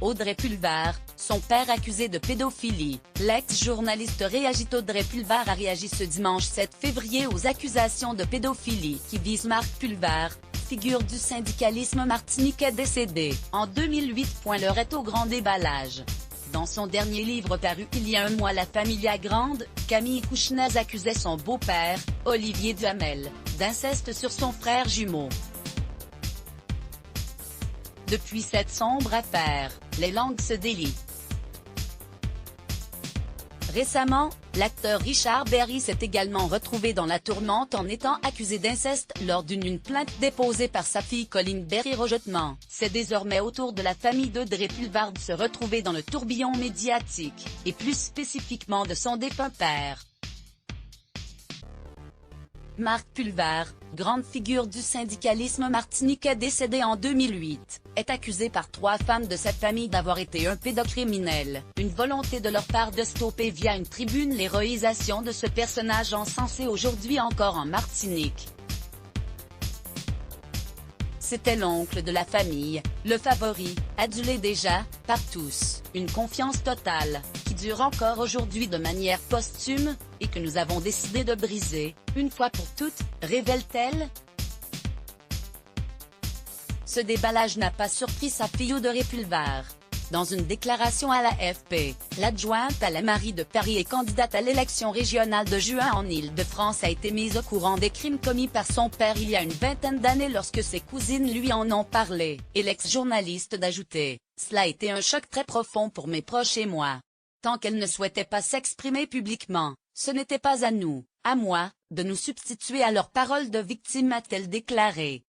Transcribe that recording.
Audrey Pulvar, son père accusé de pédophilie. L'ex-journaliste réagit. Audrey Pulvar a réagi ce dimanche 7 février aux accusations de pédophilie qui visent Marc Pulvar, figure du syndicalisme martiniquais décédé en 2008. L'heure est au grand déballage. Dans son dernier livre paru il y a un mois, La Familia Grande, Camille Kouchnaz accusait son beau-père, Olivier Duhamel, d'inceste sur son frère jumeau. Depuis cette sombre affaire, les langues se délient. Récemment, l'acteur Richard Berry s'est également retrouvé dans la tourmente en étant accusé d'inceste lors d'une plainte déposée par sa fille Colline Berry-Rejetement. C'est désormais au tour de la famille d'Audrey Pulvar de se retrouver dans le tourbillon médiatique, et plus spécifiquement de son défunt père. Marc Pulvar, grande figure du syndicalisme martiniquais décédé en 2008, est accusé par 3 femmes de cette famille d'avoir été un pédocriminel, une volonté de leur part de stopper via une tribune l'héroïsation de ce personnage encensé aujourd'hui encore en Martinique. C'était l'oncle de la famille, le favori, adulé déjà, par tous, une confiance totale, qui dure encore aujourd'hui de manière posthume, et que nous avons décidé de briser, une fois pour toutes, révèle-t-elle. Ce déballage n'a pas surpris sa fille Audrey Pulvar. Dans une déclaration à l'AFP, l'adjointe à la mairie de Paris et candidate à l'élection régionale de juin en Île-de-France a été mise au courant des crimes commis par son père il y a une vingtaine d'années lorsque ses cousines lui en ont parlé, et l'ex-journaliste d'ajouter « Cela a été un choc très profond pour mes proches et moi. Tant qu'elle ne souhaitait pas s'exprimer publiquement, ce n'était pas à nous, à moi, de nous substituer à leurs paroles de victime », a-t-elle déclaré.